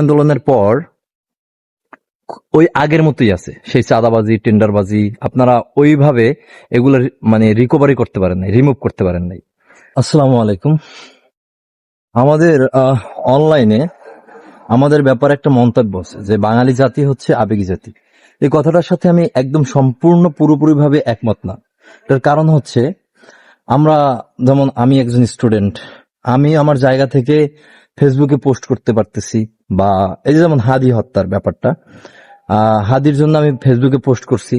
আন্দোলনের পর ওই আগের মতোই আছে, সেই চাঁদাবাজি টেন্ডারবাজি আপনারা ওইভাবে এগুলো রিকভারি করতে পারেন নাই, রিমুভ করতে পারেন নাই। আসসালামু আলাইকুম। আমাদের অনলাইনে আমাদের ব্যাপারে একটা মন্তব্য আছে যে বাঙালি জাতি হচ্ছে আবেগী জাতি। এই কথাটার সাথে আমি একদম সম্পূর্ণ পুরোপুরিভাবে একমত না। তার কারণ হচ্ছে আমরা, যেমন আমি একজন স্টুডেন্ট, আমি আমার জায়গা থেকে ফেসবুকে পোস্ট করতে পারতেছি, বা এই যে যেমন হাদি হত্যার ব্যাপারটা, হাদির জন্য আমি ফেসবুকে পোস্ট করছি,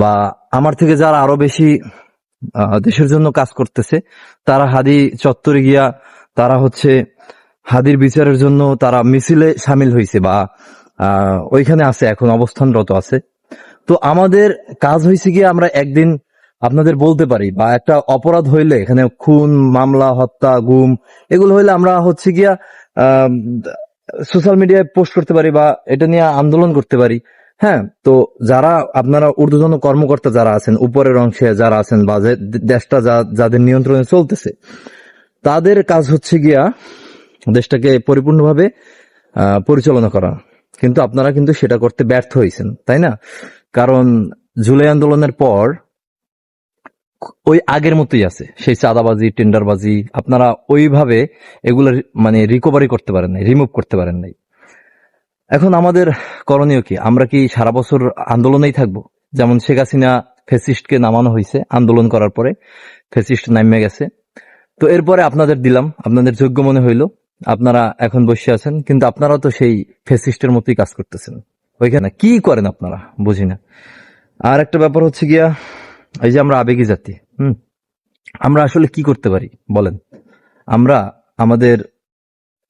বা আমার থেকে যারা আরো বেশি দেশের জন্য কাজ করতেছে তারা হাদি চত্বরে গিয়া তারা হচ্ছে হাদির বিচারের জন্য তারা মিছিলে সামিল হয়েছে, বা ওইখানে আছে, এখন অবস্থানরত আছে। তো আমাদের কাজ হয়েছে গিয়ে আমরা একদিন আপনাদের বলতে পারি, বা একটা অপরাধ হইলে এখানে খুন মামলা হত্যা গুম এগুলো হইলে আমরা হচ্ছে গিয়া সোশ্যাল মিডিয়ায় পোস্ট করতে পারি বা এটা নিয়ে আন্দোলন করতে পারি। হ্যাঁ, তো যারা আপনারা ঊর্ধ্বতন কর্মকর্তা যারা আছেন, উপরের অংশে যারা আছেন, বা দেশটা যাদের নিয়ন্ত্রণে চলতেছে, তাদের কাজ হচ্ছে গিয়া দেশটাকে পরিপূর্ণভাবে পরিচালনা করা। কিন্তু আপনারা কিন্তু সেটা করতে ব্যর্থ হয়েছেন, তাই না? কারণ জুলাই আন্দোলনের পর ওই আগের মতোই আছে, সেই চাঁদাবাজি টেন্ডারবাজি আপনারা ওইভাবে এগুলো রিকভারি করতে পারেন নাই, রিমুভ করতে পারেন নাই। এখন আমাদের করণীয় কি? আমরা কি সারা বছর আন্দোলনেই থাকবো? যেমন শেখ হাসিনা ফেসিস্টকে নামানো হয়েছে, আন্দোলন করার পরে ফেসিস্ট নামিয়ে গেছে। তো এরপরে আপনাদের দিলাম, আপনাদের যোগ্য মনে হইলো, আপনারা এখন বসে আছেন, কিন্তু আপনারা তো সেই ফেসিস্টের মতোই কাজ করতেছেন। ওইখানে কি করেন আপনারা বুঝি না। আর একটা ব্যাপার হচ্ছে গিয়া, এই যে আমরা আবেগী জাতি, আমরা আসলে কি করতে পারি বলেন? আমরা আমাদের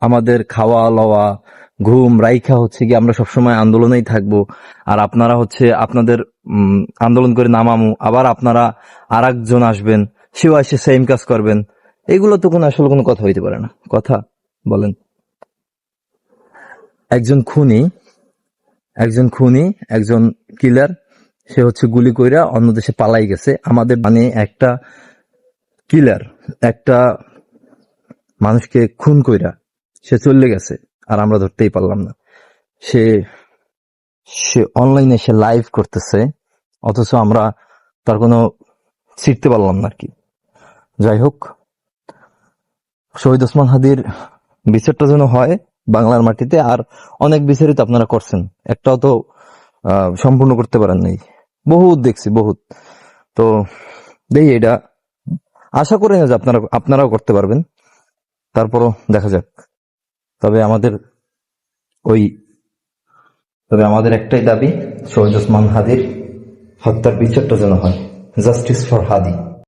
আমাদের খাওয়া লওয়া ঘুম রাইখা হচ্ছে কি আমরা সবসময় আন্দোলনেই থাকবো, আর আপনারা হচ্ছে আপনাদের আন্দোলন করে নামামু, আবার আপনারা আর একজন আসবেন, সেও এসে সেম কাজ করবেন। এগুলো তো আসলে কোনো কথা হইতে পারে না। কথা বলেন। একজন খুনি একজন কিলার, সে হচ্ছে গুলি কইরা অন্য দেশে পালাই গেছে। আমাদের একটা কিলার একটা মানুষকে খুন কইরা সে চলে গেছে, আর আমরা ধরতেই পারলাম না। সে সে অনলাইনে সে লাইভ করতেছে, অথচ আমরা তার কোনো ছিটতে পারলাম না আর কি। যাই হোক, শহীদ ওসমান হাদির বিচারটা যেন হয় বাংলার মাটিতে। আর অনেক বিচারই তো আপনারা করছেন, একটাও তো সম্পূর্ণ করতে পারেন নাই। বহুত দেখছি, বহুত। তো দেখি, এটা আশা করি না যে আপনারাও করতে পারবেন, তারপরও দেখা যাক। তবে আমাদের একটাই দাবি, শহীদ ওসমান হাদির হত্যার বিচারটা যেন হয়। Justice for Hadi.